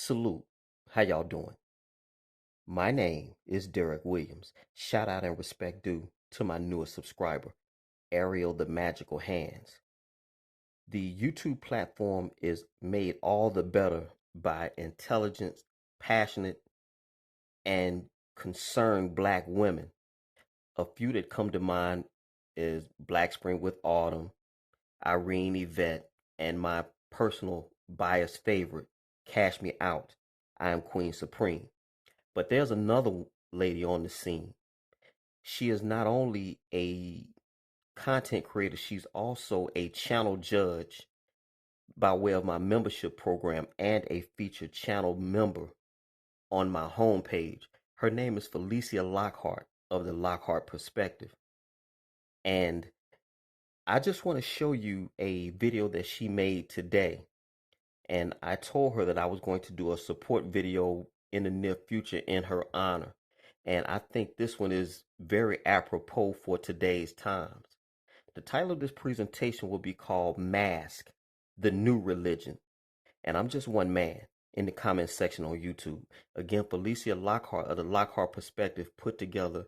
Salute. How y'all doing? My name is DerrickCWilliams. Shout out and respect due to my newest subscriber, Ariel the Magical Hands. The YouTube platform is made all the better by intelligent, passionate, and concerned Black women. A few that come to mind is Black Spring with Autumn, Irene Yvette, and my personal biased favorite, Cash Me Out. I am Queen Supreme. But there's another lady on the scene. She is not only a content creator, she's also a channel judge by way of my membership program and a featured channel member on my homepage. Her name is Felecia Lockhart of the Lockhart Perspective. And I just want to show you a video that she made today. And I told her that I was going to do a support video in the near future in her honor. And I think this one is very apropos for today's times. The title of this presentation will be called Mask, the New Religion. And I'm just one man in the comment section on YouTube. Again, Felecia Lockhart of the Lockhart Perspective put together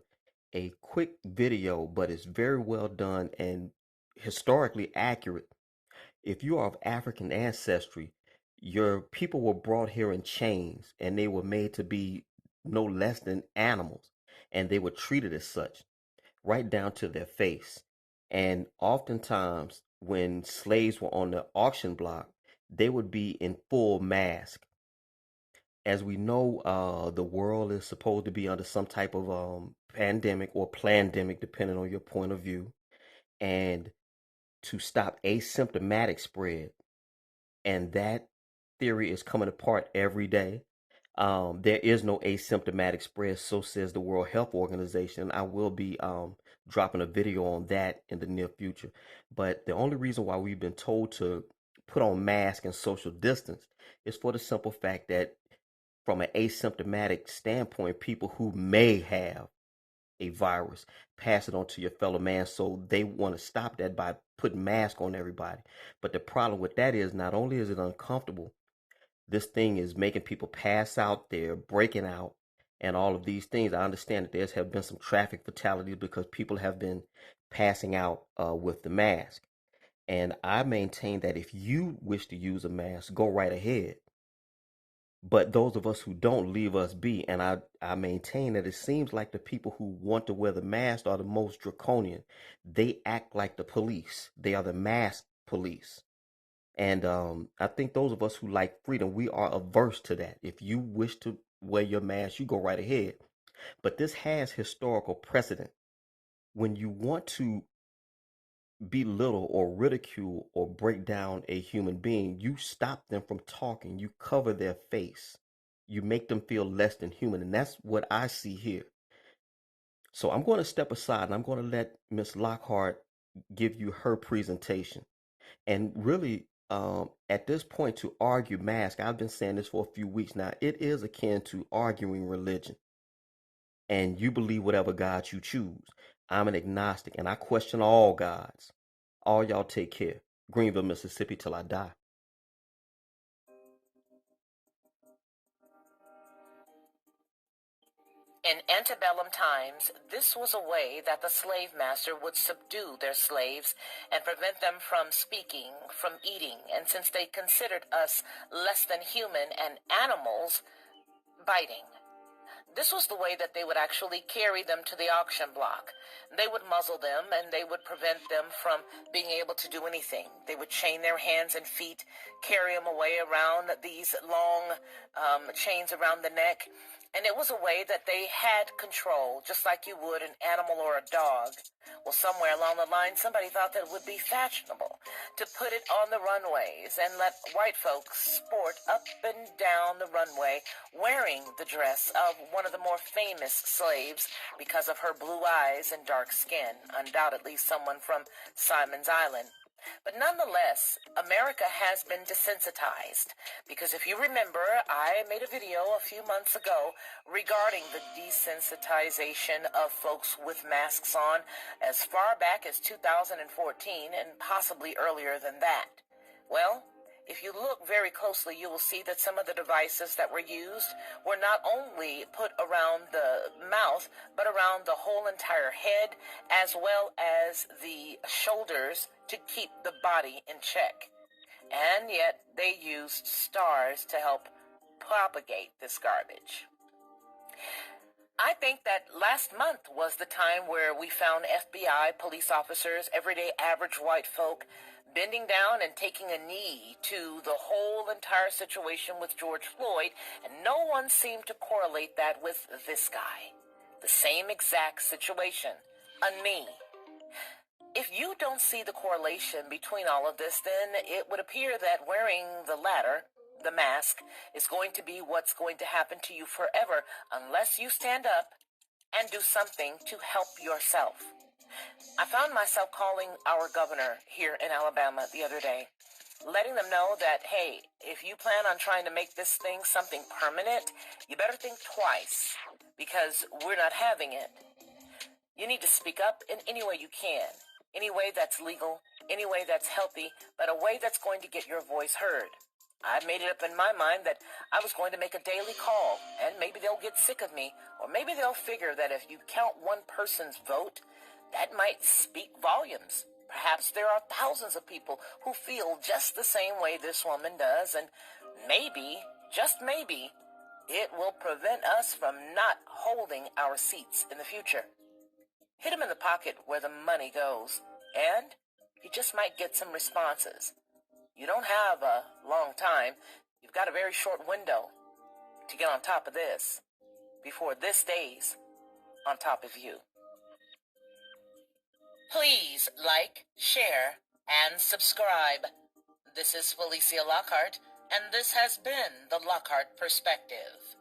a quick video, but it's very well done and historically accurate. If you are of African ancestry, your people were brought here in chains and they were made to be no less than animals, and they were treated as such right down to their face. And oftentimes when slaves were on the auction block, they would be in full mask. As we know, the world is supposed to be under some type of pandemic or plandemic, depending on your point of view. And to stop asymptomatic spread, and that theory is coming apart every day. There is no asymptomatic spread, so says the World Health Organization. I will be dropping a video on that in the near future. But the only reason why we've been told to put on masks and social distance is for the simple fact that from an asymptomatic standpoint, people who may have a virus pass it on to your fellow man, so they want to stop that by putting masks on everybody. But the problem with that is not only is it uncomfortable, this thing is making people pass out, they're breaking out, and all of these things. I understand that there have been some traffic fatalities because people have been passing out with the mask. And I maintain that if you wish to use a mask, go right ahead. But those of us who don't, leave us be. And I maintain that it seems like the people who want to wear the mask are the most draconian. They act like the police. They are the mask police. And I think those of us who like freedom, we are averse to that. If you wish to wear your mask, you go right ahead. But this has historical precedent. When you want to belittle or ridicule or break down a human being, you stop them from talking. You cover their face. You make them feel less than human. And that's what I see here. So I'm going to step aside and I'm going to let Miss Lockhart give you her presentation. And really, at this point, to argue mask, I've been saying this for a few weeks now, it is akin to arguing religion. And you believe whatever God you choose. I'm an agnostic and I question all gods. All y'all take care. Greenville, Mississippi till I die. In antebellum times, this was a way that the slave master would subdue their slaves and prevent them from speaking, from eating, and since they considered us less than human and animals, biting. This was the way that they would actually carry them to the auction block. They would muzzle them and they would prevent them from being able to do anything. They would chain their hands and feet, carry them away around these long chains around the neck. And it was a way that they had control, just like you would an animal or a dog. Well, somewhere along the line, somebody thought that it would be fashionable to put it on the runways and let white folks sport up and down the runway wearing the dress of one of the more famous slaves because of her blue eyes and dark skin, undoubtedly someone from Simon's Island. But nonetheless, America has been desensitized because if you remember, I made a video a few months ago regarding the desensitization of folks with masks on as far back as 2014 and possibly earlier than that. Well, if you look very closely, you will see that some of the devices that were used were not only put around the mouth, but around the whole entire head, as well as the shoulders to keep the body in check. And yet they used stars to help propagate this garbage. I think that last month was the time where we found FBI, police officers, everyday average white folk bending down and taking a knee to the whole entire situation with George Floyd, and no one seemed to correlate that with this guy. The same exact situation. A knee. If you don't see the correlation between all of this, then it would appear that wearing the latter, the mask, is going to be what's going to happen to you forever unless you stand up and do something to help yourself. I found myself calling our governor here in Alabama the other day, letting them know that, hey, if you plan on trying to make this thing something permanent, you better think twice, because we're not having it. You need to speak up in any way you can, any way that's legal, any way that's healthy, but a way that's going to get your voice heard. I made it up in my mind that I was going to make a daily call, and maybe they'll get sick of me, or maybe they'll figure that if you count one person's vote, that might speak volumes. Perhaps there are thousands of people who feel just the same way this woman does, and maybe, just maybe, it will prevent us from not holding our seats in the future. Hit him in the pocket where the money goes, and you just might get some responses. You don't have a long time. You've got a very short window to get on top of this before this stays on top of you. Please like, share, and subscribe. This is Felecia Lockhart, and this has been the Lockhart Perspective.